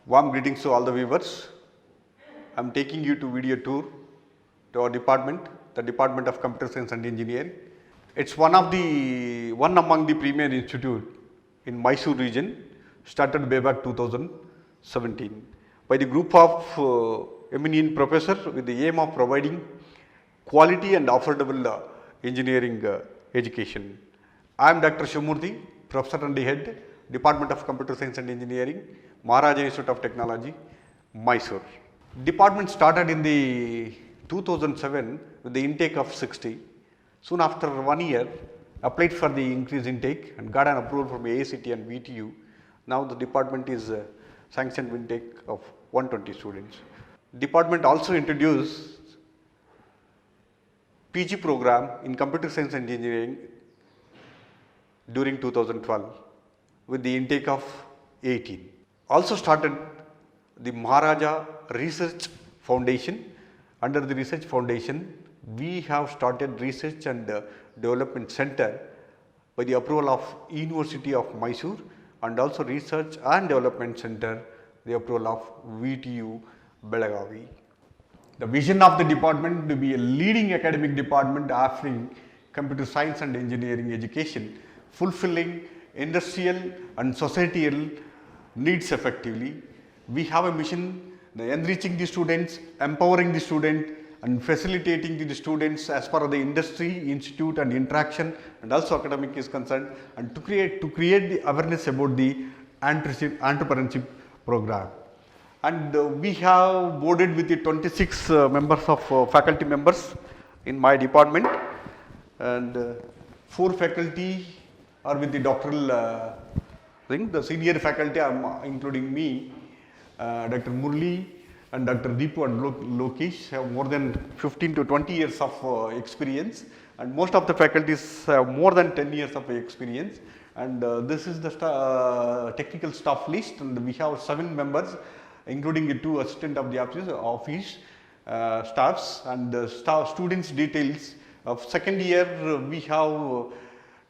Warm greetings to all the viewers. I am taking you to video tour to our department, the Department of Computer Science and Engineering. It's one among the premier institute in Mysore region, started way back 2017 by the group of eminent professors with the aim of providing quality and affordable engineering education. I am Dr. Shivamurthy, Professor and Head, Department of Computer Science and Engineering, Maharaja Institute of Technology, Mysore. Department started in the 2007 with the intake of 60. Soon after 1 year, applied for the increased intake and got an approval from AICTE and VTU. Now the department is sanctioned intake of 120 students. Department also introduced PG program in Computer Science and Engineering during 2012 with the intake of 18. Also started the Maharaja Research Foundation. Under the Research Foundation, we have started Research and Development Center by the approval of University of Mysore, and also Research and Development Center, the approval of VTU Belagavi. The vision of the department to be a leading academic department offering computer science and engineering education, fulfilling industrial and societal needs effectively. We have a mission, enriching the students, empowering the student and facilitating the students as per the industry, institute and interaction and also academic is concerned, and to create the awareness about the entrepreneurship program. And we have boarded with the 26 members of faculty members in my department, and 4 faculty are with the doctoral thing. The senior faculty including me, Dr. Murli and Dr. Deepu and Lokesh have more than 15 to 20 years of experience, and most of the faculties have more than 10 years of experience. And this is the technical staff list, and we have 7 members including the 2 assistant of the office staffs, and students details of second year we have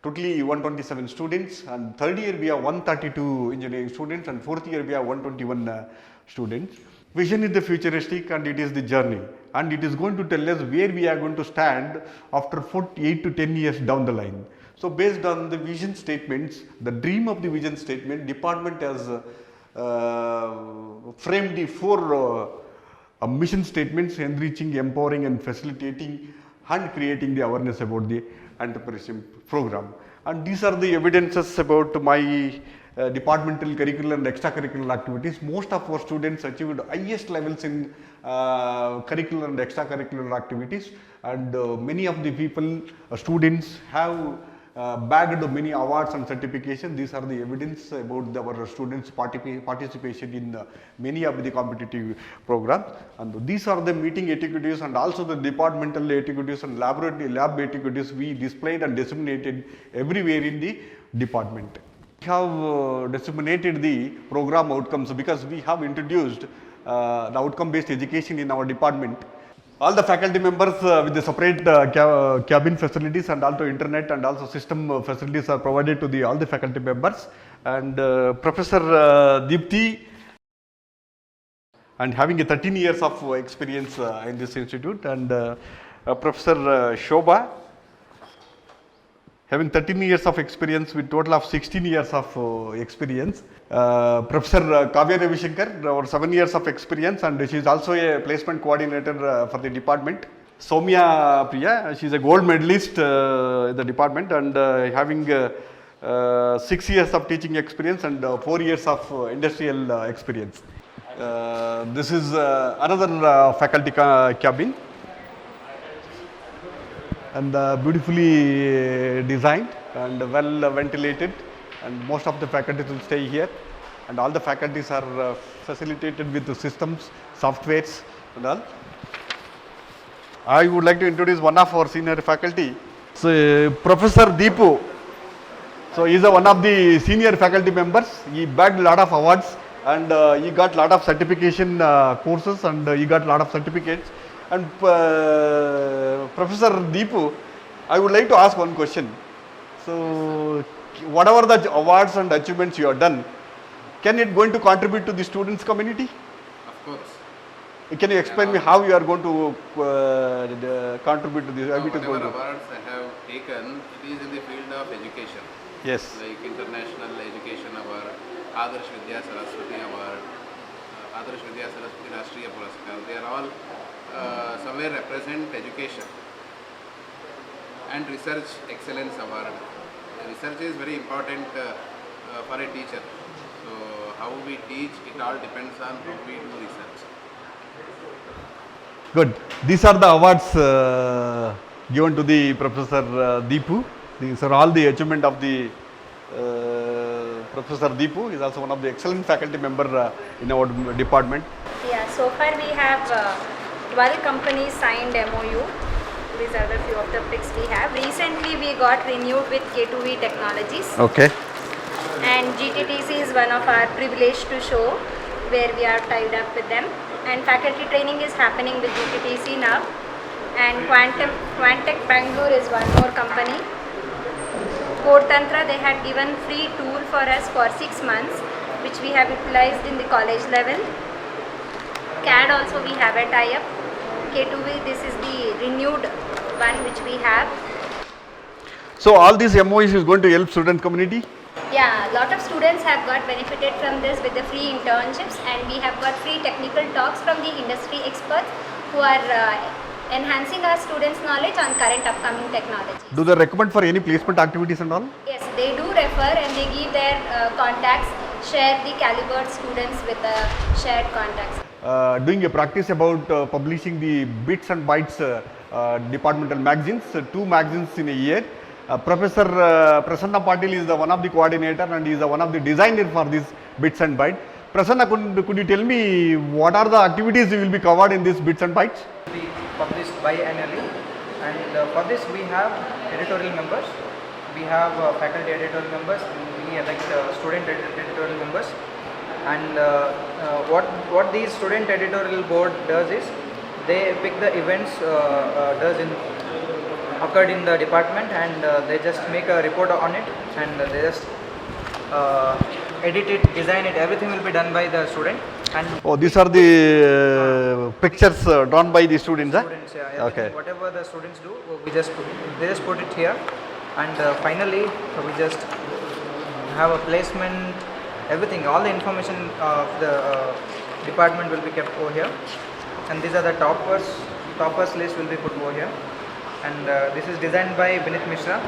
totally 127 students, and third year we have 132 engineering students, and fourth year we have 121 students. Vision is the futuristic and it is the journey, and it is going to tell us where we are going to stand after 8 to 10 years down the line. So based on the vision statements, the dream of the vision statement, department has framed the 4 mission statements: enriching, empowering and facilitating and creating the awareness about the entrepreneurship program. And these are the evidences about my departmental curricular and extracurricular activities. Most of our students achieved highest levels in curricular and extracurricular activities, and many of the people, students have bagged many awards and certifications. These are the evidence about our students' participation in many of the competitive programs. And these are the meeting etiquettes and also the departmental etiquettes and lab etiquettes we displayed and disseminated everywhere in the department. We have disseminated the program outcomes because we have introduced the outcome based education in our department. All the faculty members with the separate cabin facilities and also internet and also system facilities are provided to all the faculty members. And Professor Deepti, and having a 13 years of experience in this institute, and Professor Shobha, having 13 years of experience with total of 16 years of experience. Professor Kavya Ravishankar, over 7 years of experience, and she is also a placement coordinator for the department. Soumya Priya, she is a gold medalist in the department, and having 6 years of teaching experience and 4 years of industrial experience. This is another faculty cabin, and beautifully designed and well ventilated, and most of the faculties will stay here, and all the faculties are facilitated with the systems, softwares and all. I would like to introduce one of our senior faculty, so Professor Deepu. So he is one of the senior faculty members. He bagged a lot of awards, and he got a lot of certification courses, and he got a lot of certificates. And Professor Deepu, I would like to ask one question. So whatever the awards and achievements you have done, Can it going to contribute to the students community? Of course. Can you explain me how you are going to contribute to this? Whatever awards I have taken, it is in the field of education. Yes. Like International Education Award, Adarsh Vidya Saraswati Award, Adarsh Vidya Saraswati Rashtriya Puraskar. They are all somewhere represent education. And Research Excellence Award. Research is very important for a teacher. So how we teach, it all depends on how we do research. Good. These are the awards given to the Professor Deepu. These are all the achievement of the Professor Deepu. He is also one of the excellent faculty member in our department. Yeah, so far we have 12 companies signed MOU. These are the few of the picks we have. Recently we got renewed with K2V Technologies. Okay. And GTTC is one of our privilege to show where we are tied up with them. And faculty training is happening with GTTC now. And Quantech Bangalore is one more company. Code Tantra, they had given free tool for us for 6 months, which we have utilized in the college level. CAD also we have a tie-up. K2V, this is the renewed one which we have. So all these MOUs is going to help student community? Yeah, a lot of students have got benefited from this with the free internships, and we have got free technical talks from the industry experts who are enhancing our students' knowledge on current upcoming technologies. Do they recommend for any placement activities and all? Yes, they do refer and they give their contacts, share the calibered students with the shared contacts. Doing a practice about publishing the Bits and Bytes departmental magazines, 2 magazines in a year. Professor Prasanna Patil is the one of the coordinator and he is the one of the designer for these Bits and Bytes. Prasanna, could you tell me what are the activities will be covered in these Bits and Bytes? Be published biannually, and for this we have editorial members, we have faculty editorial members, and we elect student editorial members. And what these student editorial board does is they pick the events occurred in the department, and they just make a report on it, and they just edit it, design it. Everything will be done by the student. And oh, these are the pictures drawn by the students, students, yeah, okay. Whatever the students do, they just put it here, and finally we just have a placement. Everything, all the information of the department will be kept over here, and these are the toppers list will be put over here, and this is designed by Binit Mishra.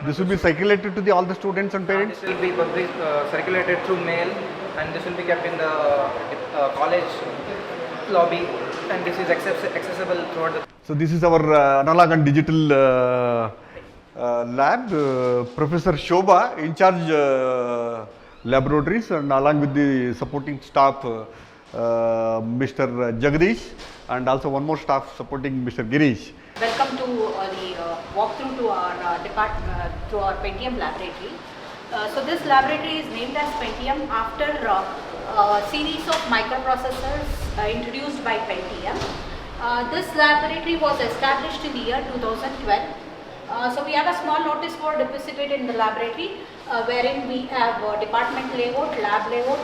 This will be circulated to all the students and parents? This will be circulated through mail, and this will be kept in the college lobby, and this is accessible throughout the... So this is our analog and digital lab. Professor Shobha, in charge laboratories, and along with the supporting staff, Mr. Jagdish, and also one more staff supporting Mr. Girish. Welcome to the walkthrough to our Pentium laboratory. So this laboratory is named as Pentium after a series of microprocessors introduced by Pentium. This laboratory was established in the year 2012. So we have a small notice board deposited in the laboratory wherein we have department layout, lab layout,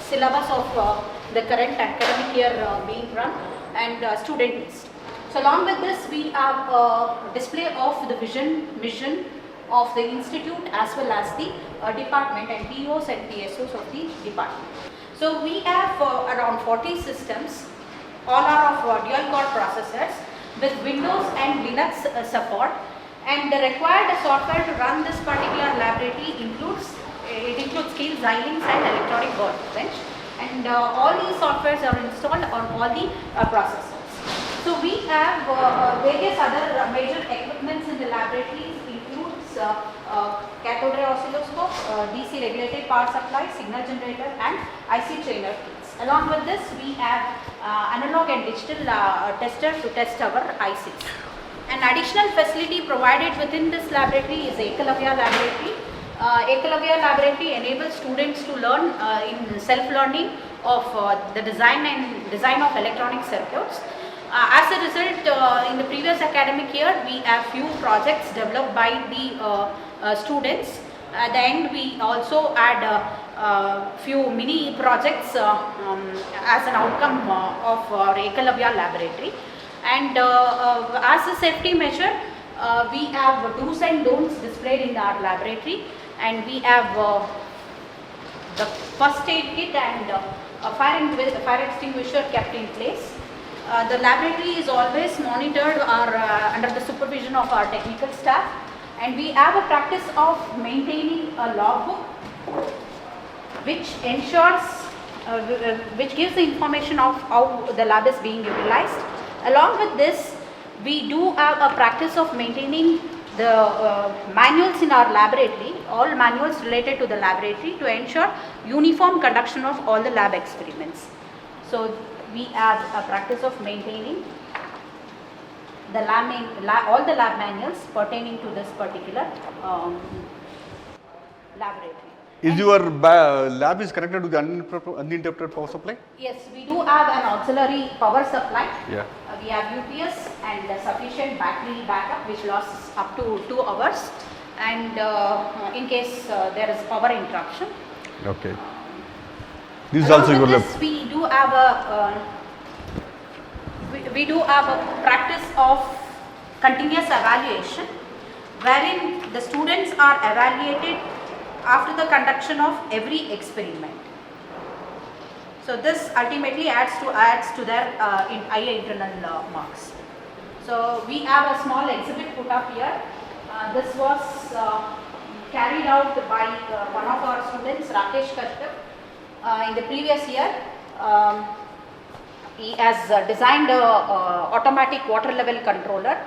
syllabus of the current academic year being run, and student list. So along with this we have a display of the mission of the institute as well as the department and POs and PSOs of the department. So we have around 40 systems, all are of dual core processors with Windows and Linux support, and the required software to run this particular laboratory includes Keil, Xilinx and electronic workbench, and all these softwares are installed on all the processors. So we have various other major equipments in the laboratories, includes cathode ray oscilloscope, DC regulated power supply, signal generator and IC trainer kits. Along with this we have analog and digital tester to test our ICs. An additional facility provided within this laboratory is Ekalavya laboratory. Ekalavya laboratory enables students to learn in self-learning of the design of electronic circuits. As a result, in the previous academic year, we have few projects developed by the students At the end, we also add few mini projects as an outcome of our Ekalavya laboratory. And as a safety measure, we have do's and don'ts displayed in our laboratory, and we have the first aid kit and a fire extinguisher kept in place. The laboratory is always monitored or under the supervision of our technical staff, and we have a practice of maintaining a logbook which ensures, which gives the information of how the lab is being utilized. Along with this, we do have a practice of maintaining the manuals in our laboratory, all manuals related to the laboratory, to ensure uniform conduction of all the lab experiments. So we have a practice of maintaining the all the lab manuals pertaining to this particular laboratory. Is your lab is connected to the uninterrupted power supply? Yes, we do have an auxiliary power supply. Yeah. We have UPS and sufficient battery backup which lasts up to 2 hours, and in case there is power interruption. Okay. This is Along also with your this, lab. we do have a we do have a practice of continuous evaluation, wherein the students are evaluated after the conduction of every experiment. So this ultimately adds to their higher internal marks. So we have a small exhibit put up here. This was carried out by one of our students, Rakesh Kashyap, in the previous year. He has designed a automatic water level controller.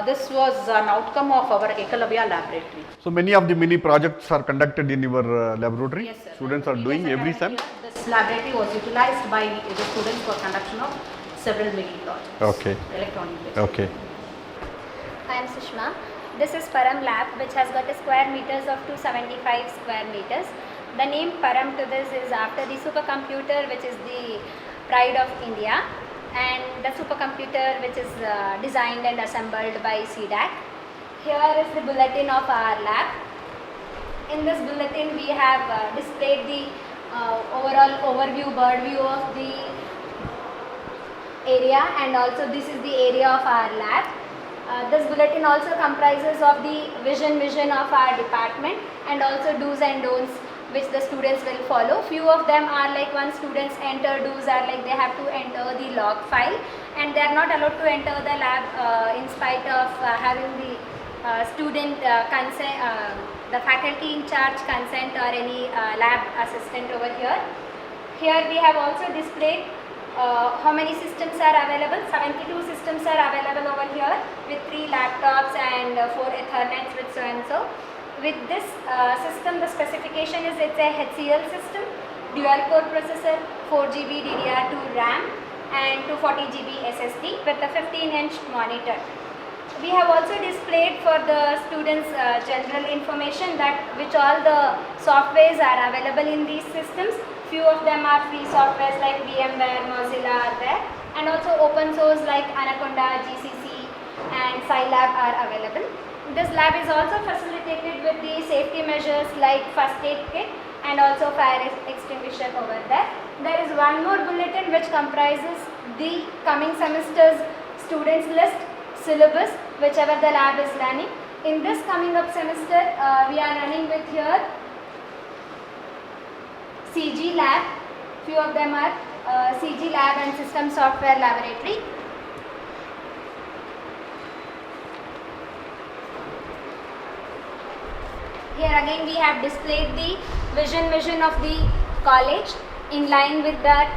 This was an outcome of our Ekalavya laboratory. So many of the mini projects are conducted in your laboratory. Yes, sir. Students are doing every sem. This laboratory was utilized by the students for conduction of several mini projects. Okay. Electronic based. Okay. I am Sushma. This is Param Lab, which has got a square meters of 275 square meters. The name Param to this is after the supercomputer, which is the pride of India, and the supercomputer which is designed and assembled by CDAC. Here is the bulletin of our lab. In this bulletin, we have displayed the overall overview, bird view of the area, and also this is the area of our lab. This bulletin also comprises of the vision of our department, and also do's and don'ts which the students will follow. Few of them are like, once students enter, do's are like they have to enter the log file, and they are not allowed to enter the lab in spite of having the student consent, the faculty in charge consent, or any lab assistant over here. Here we have also displayed how many systems are available. 72 systems are available over here with 3 laptops and 4 Ethernets with so and so. With this system, the specification is it's a HCL system, dual core processor, 4 GB DDR2 RAM and 240 GB SSD with a 15-inch monitor. We have also displayed for the students general information that which all the softwares are available in these systems. Few of them are free softwares like VMware, Mozilla are there, and also open source like Anaconda, GCC and Scilab are available. This lab is also facilitated with the safety measures like first aid kit and also fire extinguisher over there. There is one more bulletin which comprises the coming semester's students list, syllabus, whichever the lab is running. In this coming up semester, we are running with here CG lab. Few of them are CG lab and system software laboratory. Here again we have displayed the vision of the college in line with that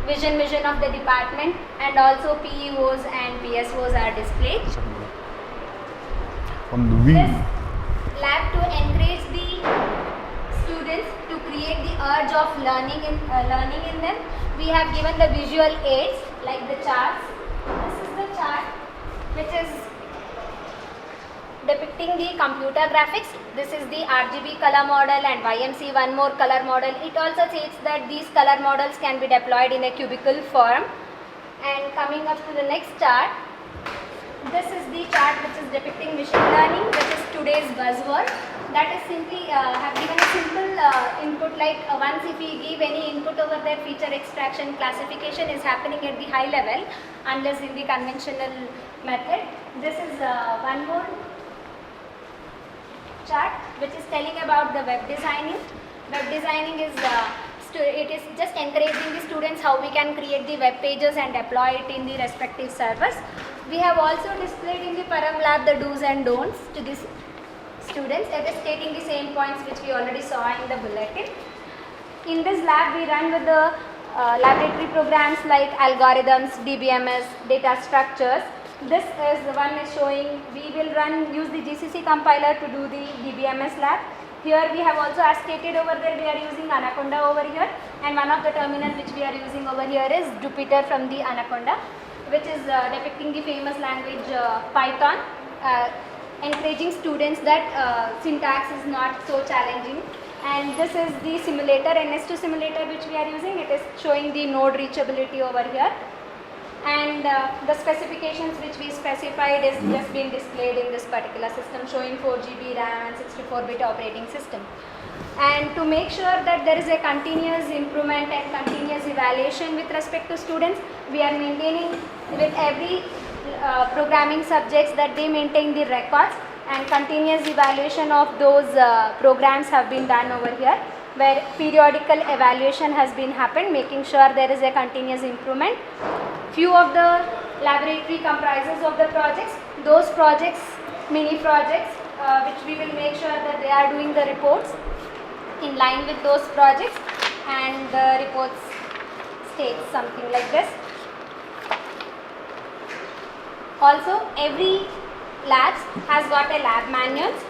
vision of the department, and also PEOs and PSOs are displayed. On the wheel. This lab to encourage the students to create the urge of learning in them. We have given the visual aids like the charts. This is the chart which is depicting the computer graphics. This is the RGB color model and YMC one more color model. It also states that these color models can be deployed in a cubicle form. And coming up to the next chart, this is the chart which is depicting machine learning, which is today's buzzword. that is simply have given a simple input like once if we give any input over there, feature extraction classification is happening at the high level unless in the conventional method. This is one more chart which is telling about the web designing. Web designing is it is just encouraging the students how we can create the web pages and deploy it in the respective servers. We have also displayed in the Param lab the do's and don'ts to these students. It is stating the same points which we already saw in the bulletin. In this lab we run with the laboratory programs like algorithms, DBMS, data structures. This is the one is showing we will use the GCC compiler to do the DBMS lab. Here we have also as stated over there we are using Anaconda over here, and one of the terminals which we are using over here is Jupyter from the Anaconda, which is depicting the famous language Python, encouraging students that syntax is not so challenging. And this is the simulator, NS2 simulator which we are using. It is showing the node reachability over here. And the specifications which we specified is just been displayed in this particular system, showing 4 GB RAM and 64-bit operating system. And to make sure that there is a continuous improvement and continuous evaluation with respect to students, we are maintaining with every programming subjects that they maintain the records, and continuous evaluation of those programs have been done over here, where periodical evaluation has been happened, making sure there is a continuous improvement. Few of the laboratory comprises of the projects, those projects, mini projects, which we will make sure that they are doing the reports in line with those projects, and the reports states something like this. Also, every labs has got a lab manuals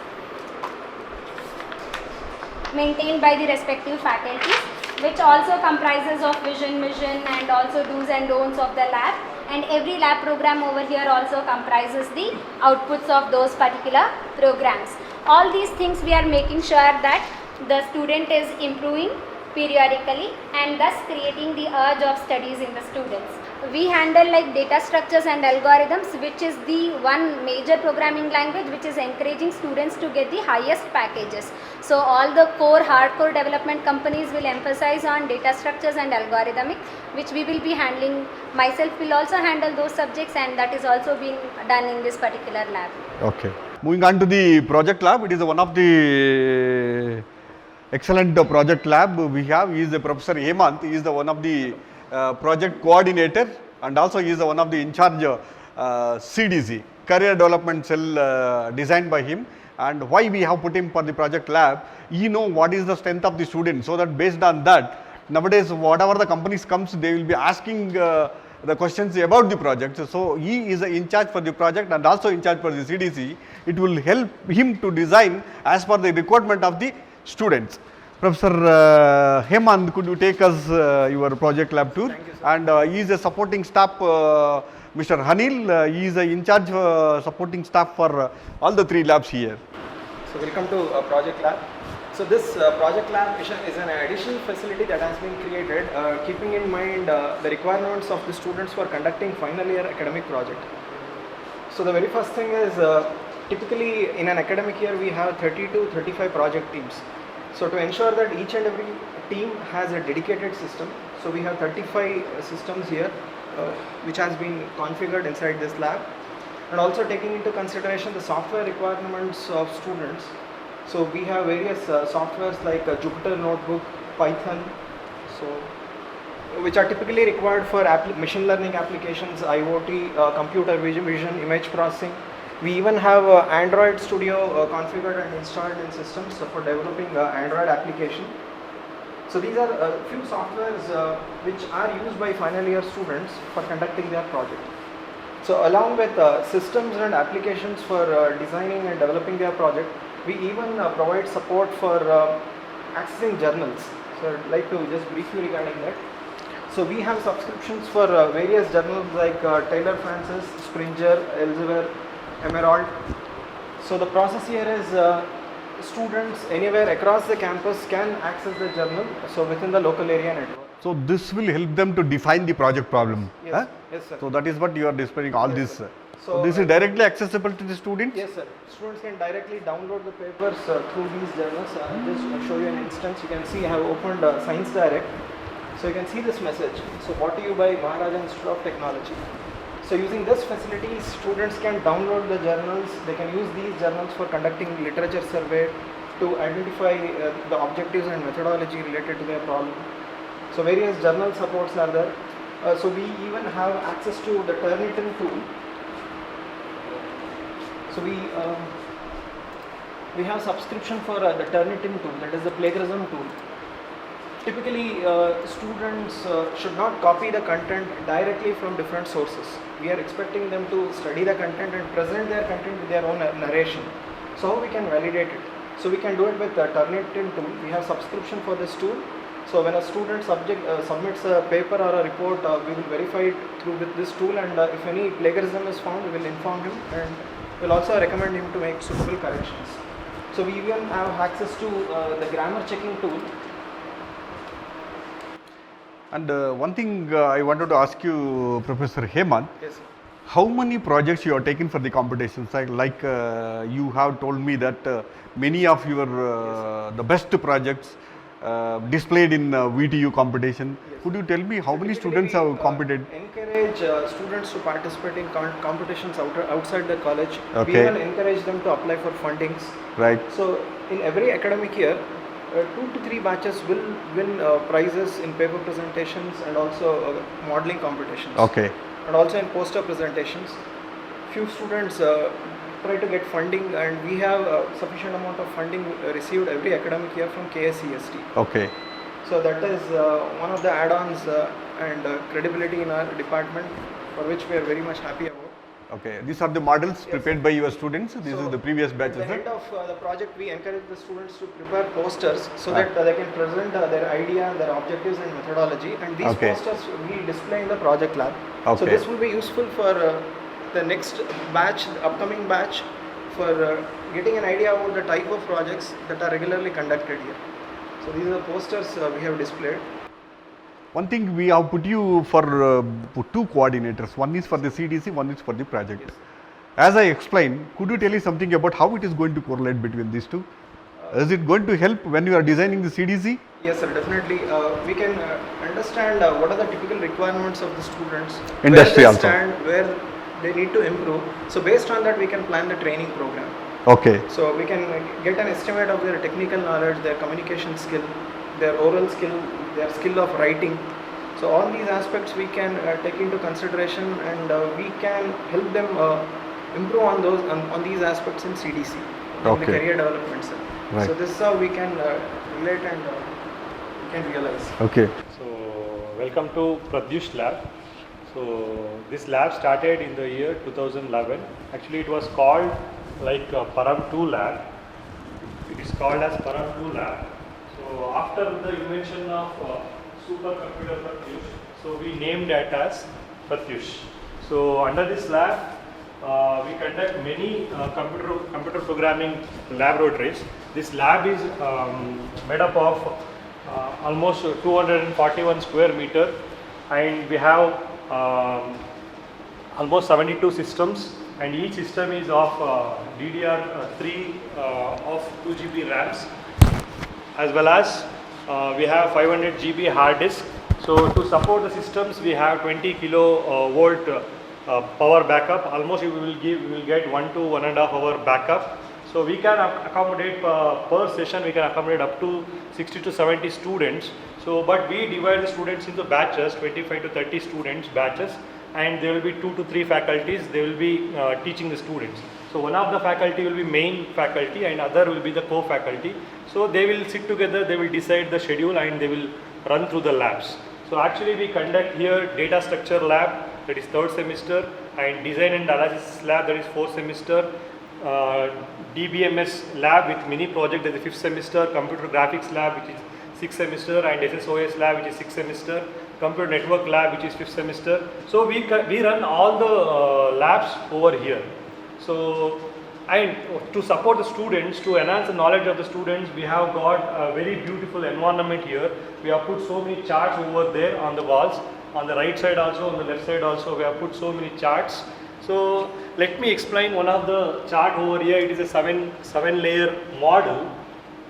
maintained by the respective faculties, which also comprises of vision, mission, and also do's and don'ts of the lab. And every lab program over here also comprises the outputs of those particular programs. All these things we are making sure that the student is improving periodically and thus creating the urge of studies in the students. We handle like data structures and algorithms, which is the one major programming language which is encouraging students to get the highest packages. So all the hardcore development companies will emphasize on data structures and algorithmic, which we will be handling. Myself will also handle those subjects, and that is also being done in this particular lab. Okay. Moving on to the project lab, it is one of the excellent project lab we have. He is the Professor Hemant. He is the one of the project coordinator, and also he is the one of the in charge CDC, career development cell designed by him. And why we have put him for the project lab, he know what is the strength of the student, so that based on that, nowadays whatever the companies comes, they will be asking the questions about the project. So he is in charge for the project and also in charge for the CDC. It will help him to design as per the requirement of the students. Professor Hemant, could you take us your project lab tour? Thank you, sir. And he is a supporting staff, Mr. Hanil, he is in charge supporting staff for all the 3 labs here. So welcome to Project Lab. So this Project Lab is an additional facility that has been created keeping in mind the requirements of the students for conducting final year academic project. So the very first thing is typically in an academic year we have 30 to 35 project teams. So to ensure that each and every team has a dedicated system, so we have 35 systems here which has been configured inside this lab, and also taking into consideration the software requirements of students. So we have various softwares like Jupyter Notebook, Python, so which are typically required for machine learning applications, IoT, computer vision, image processing. We even have Android Studio configured and installed in systems for developing Android application. So these are a few softwares which are used by final year students for conducting their project. So along with systems and applications for designing and developing their project, we even provide support for accessing journals. So I'd like to just briefly regarding that. So we have subscriptions for various journals like Taylor Francis, Springer, Elsevier, Emerald. So the process here is students anywhere across the campus can access the journal, so within the local area network. So this will help them to define the project problem. Yes, huh? yes sir. So that is what you are displaying all Yes, this. sir. So this is directly accessible to the students? Yes, sir. Students can directly download the papers through these journals. Just show you an instance. You can see I have opened Science Direct. So you can see this message. So brought to you by Maharaja Institute of Technology. So using this facility, students can download the journals. They can use these journals for conducting literature survey to identify the objectives and methodology related to their problem. So various journal supports are there. So we even have access to the Turnitin tool. So we have subscription for the Turnitin tool, that is the plagiarism tool. Typically, students should not copy the content directly from different sources. We are expecting them to study the content and present their content with their own narration. So how we can validate it? So we can do it with the Turnitin tool. We have subscription for this tool. So when a student submits a paper or a report, we will verify it through with this tool, and if any plagiarism is found, we will inform him and we'll also recommend him to make suitable corrections. So we even have access to the grammar checking tool. And one thing I wanted to ask you, Professor Hemant, Yes, sir. how many projects you are taking for the competitions? Like you have told me that many of your the best projects displayed in VTU competition. Yes. Could you tell me how many students have competed? Encourage students to participate in competitions outside the college. We Okay. even encourage them to apply for fundings. Right. So in every academic year, 2 to 3 batches will win prizes in paper presentations and also modeling competitions. Okay. And also in poster presentations. Few students try to get funding, and we have sufficient amount of funding received every academic year from KSCST. Okay. So that is one of the add-ons and credibility in our department, for which we are very much happy about. Okay. These are the models prepared by your students. This So is the previous At batches. the Sir? end of the project, we encourage the students to prepare posters so that they can present their idea, their objectives and methodology, and these Okay. posters we display in the project lab. So Okay. this will be useful for the next batch, the upcoming batch, for getting an idea about the type of projects that are regularly conducted here. So these are the posters we have displayed. One thing we have put you for two coordinators. One is for the CDC, one is for the project. Yes. As I explained, could you tell us something about how it is going to correlate between these two? Is it going to help when you are designing the CDC? Yes, sir, definitely. We can understand what are the typical requirements of the students, Industry where they also. stand, where they need to improve. So based on that, we can plan the training program. Okay. So we can get an estimate of their technical knowledge, their communication skill, their oral skill, their skill of writing. So all these aspects we can take into consideration, and we can help them improve on those on these aspects in CDC, in the Okay. career development. Sir. Right. So this is how we can relate and we can realize. Okay. So, welcome to Pradyush Lab. So, this lab started in the year 2011. Actually, it was called like Param 2 Lab. It is called as Param 2 Lab. So, after the invention of supercomputer Pratyush, so we named it as Pratyush. So, under this lab, we conduct many computer programming laboratories. This lab is made up of almost 241 square meter, and we have almost 72 systems, and each system is of DDR3 of 2 GB RAMs, as well as we have 500 GB hard disk. So to support the systems, we have 20 kilovolt power backup. Almost we will get 1 to 1.5 hour backup. So we can accommodate per session, we can accommodate up to 60 to 70 students. So but we divide the students into batches, 25 to 30 students batches, and there will be 2 to 3 faculties. They will be teaching the students. So one of the faculty will be main faculty and other will be the co-faculty. So they will sit together, they will decide the schedule, and they will run through the labs. So actually we conduct here data structure lab, that is 3rd semester, and design and analysis lab, that is 4th semester, DBMS lab with mini project, that is 5th semester, computer graphics lab, which is 6th semester, and SSOS lab, which is 6th semester, computer network lab, which is 5th semester. So we run all the labs over here. So, and to support the students, to enhance the knowledge of the students, we have got a very beautiful environment here. We have put so many charts over there on the walls. On the right side also, on the left side also, we have put so many charts. So let me explain one of the chart over here. It is a seven layer model.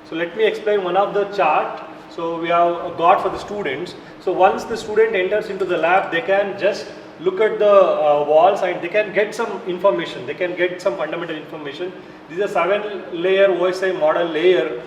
So let me explain one of the chart. So we have got for the students. So once the student enters into the lab, they can just look at the walls and they can get some information. They can get some fundamental information. This is a 7-layer OSI model layer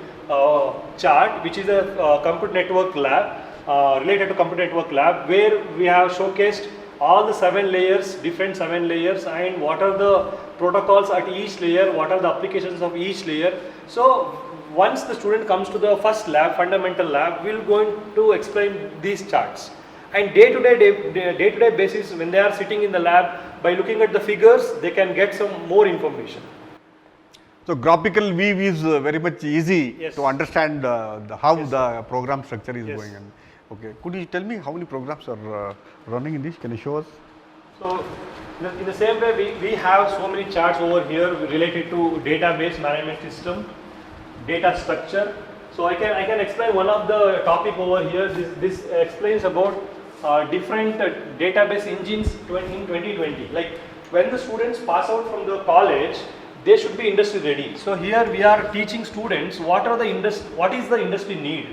chart, which is a computer network lab, related to computer network lab, where we have showcased all the 7 layers, different 7 layers, and what are the protocols at each layer, what are the applications of each layer. So once the student comes to the first lab, fundamental lab, we will going to explain these charts. And day-to-day basis, when they are sitting in the lab, by looking at the figures, they can get some more information. So graphical view is very much easy Yes. to understand how Yes, the program structure is Yes. going on. Okay, could you tell me how many programs are running in this? Can you show us? So in the same way, we have so many charts over here related to database management system, data structure. So I can explain one of the topic over here. This explains about different database engines in 2020. Like when the students pass out from the college, they should be industry ready. So here we are teaching students what is the industry need.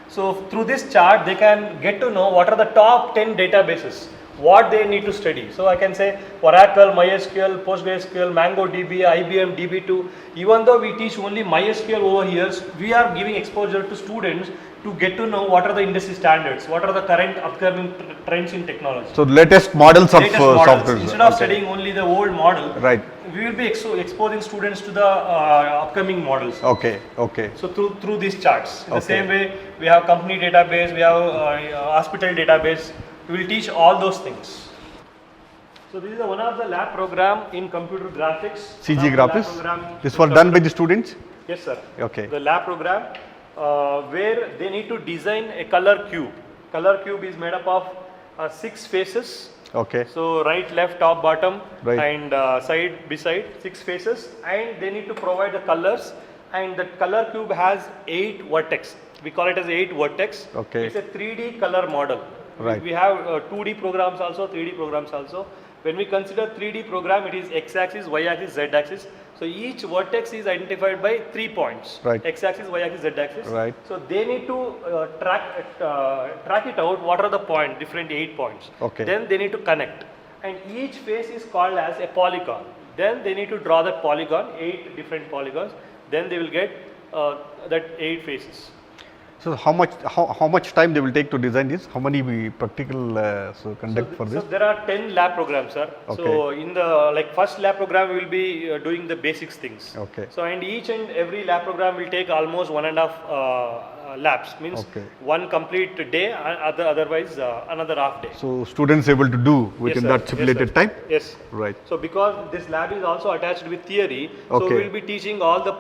So through this chart, they can get to know what are the top 10 databases, what they need to study. So I can say Oracle, MySQL, PostgreSQL, MongoDB, IBM, DB2. Even though we teach only MySQL over here, we are giving exposure to students to get to know what are the industry standards, what are the current upcoming trends in technology. So latest models of Latest models. software. Instead of studying only the old model, Right. we will be exposing students to the upcoming models. Okay. Okay. So through these charts, in the Okay. same way, we have company database, we have hospital database. We will teach all those things. So this is one of the lab program in computer graphics. CG One of the lab graphics. program This in was done by computer- the students. Yes, sir. Okay. The lab program where they need to design a color cube. Color cube is made up of 6 faces. Okay. So right, left, top, bottom, Right. and side beside 6 faces, and they need to provide the colors. And the color cube has 8 vertex. We call it as 8 vertex. Okay. It's a 3D color model. Right. We have 2D programs also, 3D programs also. When we consider 3D program, it is x-axis, y-axis, z-axis. So each vertex is identified by 3 points. Right. X-axis, y-axis, z-axis. Right. So they need to track it out. What are the points? Different 8 points. Okay. Then they need to connect, and each face is called as a polygon. Then they need to draw that polygon, 8 different polygons. Then they will get that 8 faces. So how much time they will take to design this? How many we practical conduct for this? So there are 10 lab programs, sir. Okay. So in the first lab program, we will be doing the basics things. Okay. So and each and every lab program will take almost 1.5 labs. Means Okay. one complete day, otherwise another half day. So students able to do within sir. that stipulated Yes, sir. time? Yes. Right. So because this lab is also attached with theory, so Okay. we will be teaching all the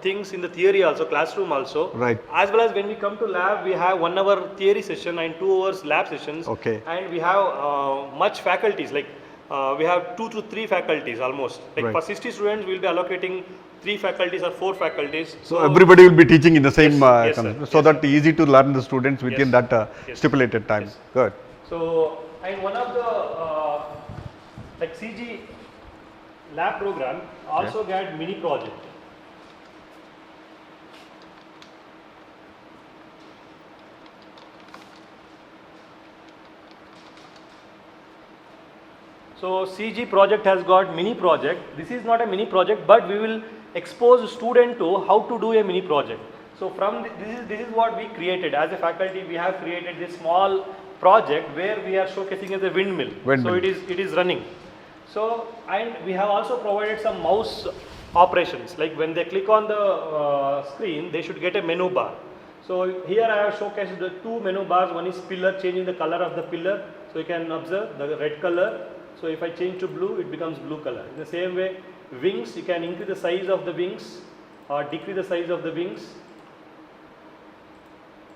things in the theory also, classroom also. Right. As well as when we come to lab, we have 1 hour theory session and 2 hours lab sessions. Okay. And we have much faculties, like we have 2 to 3 faculties almost. Like Right. for 60 students, we will be allocating 3 faculties or 4 faculties. So everybody will be teaching in the same Yes, yes, sir. concept, so that easy to learn the students within Yes. that Yes. stipulated time. Yes. Good. So, and one of the CG lab program also got mini project. So CG project has got mini project. This is not a mini project, but we will expose student to how to do a mini project. So from this is what we created as a faculty. We have created this small project where we are showcasing as a windmill. Windmill. So it is running. So and we have also provided some mouse operations. Like when they click on the screen, they should get a menu bar. So here I have showcased the 2 menu bars. One is pillar, changing the color of the pillar. So you can observe the red color. So if I change to blue, it becomes blue color. In the same way, wings, you can increase the size of the wings or decrease the size of the wings,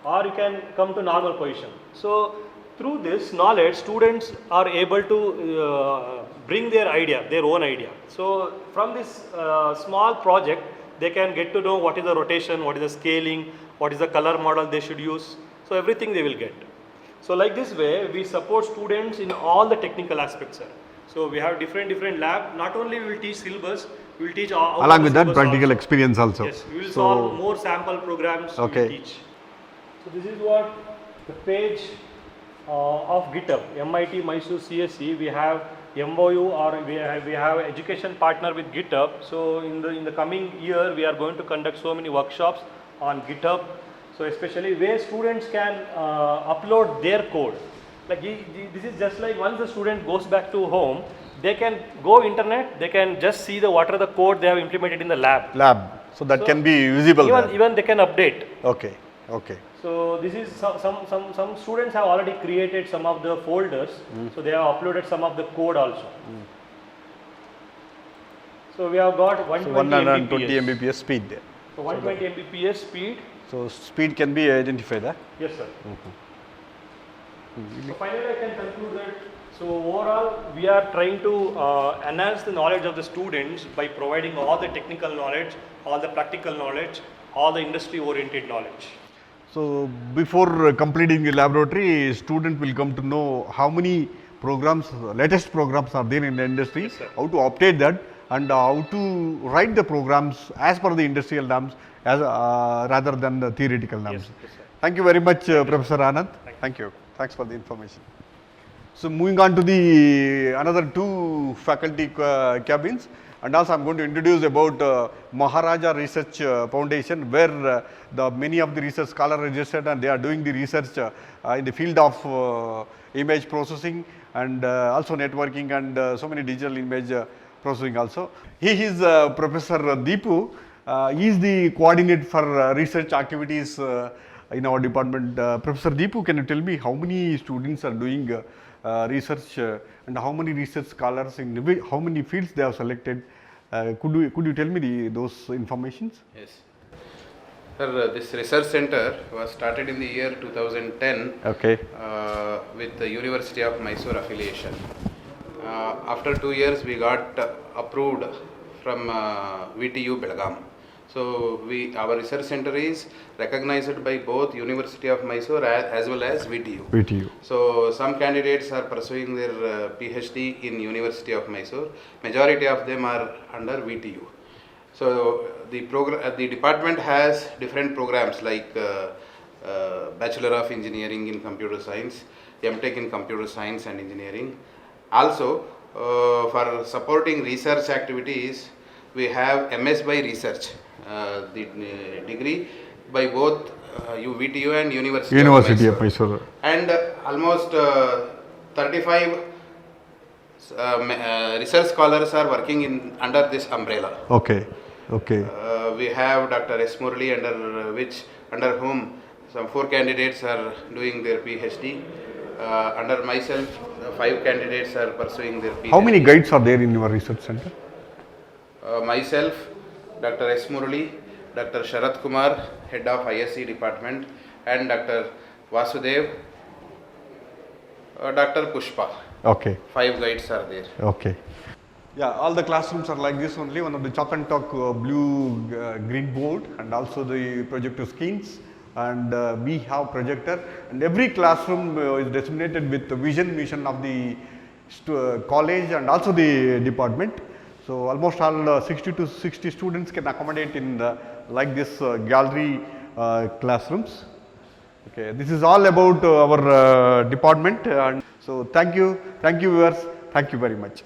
or you can come to normal position. So through this knowledge, students are able to bring their idea, their own idea. So from this small project, they can get to know what is the rotation, what is the scaling, what is the color model they should use. So everything they will get. So like this way, we support students in all the technical aspects, sir. So we have different lab. Not only we will teach syllabus, we will teach all Along with that, syllabus practical also. experience also. Yes, we will So- solve more sample programs. We Okay. will teach. So this is what the page of GitHub, MIT Mysore CSE. We have MOU or we have education partner with GitHub. So in the coming year, we are going to conduct so many workshops on GitHub. So especially where students can upload their code. Like this is just like once the student goes back to home, they can go internet, they can just see what are the code they have implemented in the lab. So that So can be visible there. Even they can update. Okay, okay. So this is some students have already created some of the folders. So they have uploaded some of the code also. So we have got 120 120 Mbps. Mbps speed there. So 120 Mbps speed. So speed can be identified there. Yes, sir. So finally, I can conclude that. So overall, we are trying to enhance the knowledge of the students by providing all the technical knowledge, all the practical knowledge, all the industry-oriented knowledge. So before completing the laboratory, student will come to know how many programs, latest programs are there in the industry, Yes, sir. how to update that, and how to write the programs as per the industrial norms, as rather than the theoretical norms. Yes, sir. Thank you very much, Professor Anand. Thank you. Thanks for the information. So moving on to the another two faculty cabins, and also I'm going to introduce about Maharaja Research Foundation, where the many of the research scholars registered and they are doing the research in the field of image processing and also networking and so many digital image processing also. He is Professor Deepu. He is the coordinator for research activities in our department. Professor Deepu, can you tell me how many students are doing research and how many research scholars in how many fields they have selected? Could you tell me those informations? Yes. Sir, this research center was started in the year 2010 Okay. with the University of Mysore affiliation. After 2 years, we got approved from VTU Belgaum. So our research center is recognized by both University of Mysore as well as VTU. VTU. So some candidates are pursuing their PhD in University of Mysore. Majority of them are under VTU. So the department has different programs like Bachelor of Engineering in Computer Science, MTech in Computer Science and Engineering. Also, for supporting research activities, we have MS by Research, the degree by both VTU and University of Mysore. And almost 35 research scholars are working under this umbrella. Okay. Okay. We have Dr. S. Murali, under whom some 4 candidates are doing their PhD. Under myself, 5 candidates are pursuing their PhD. How many guides are there in your research center? Myself, Dr. S. Murali, Dr. Sharath Kumar, Head of ISC Department, and Dr. Vasudev, Dr. Pushpa. Okay. 5 guides are there. Okay. Yeah, all the classrooms are like this only. One of the chalk and talk blue green board and also the projector screens, and we have projector, and every classroom is designated with the vision mission of the college and also the department. So almost all 60 to 60 students can accommodate in like this gallery classrooms. Okay, this is all about our department, and so thank you viewers, thank you very much.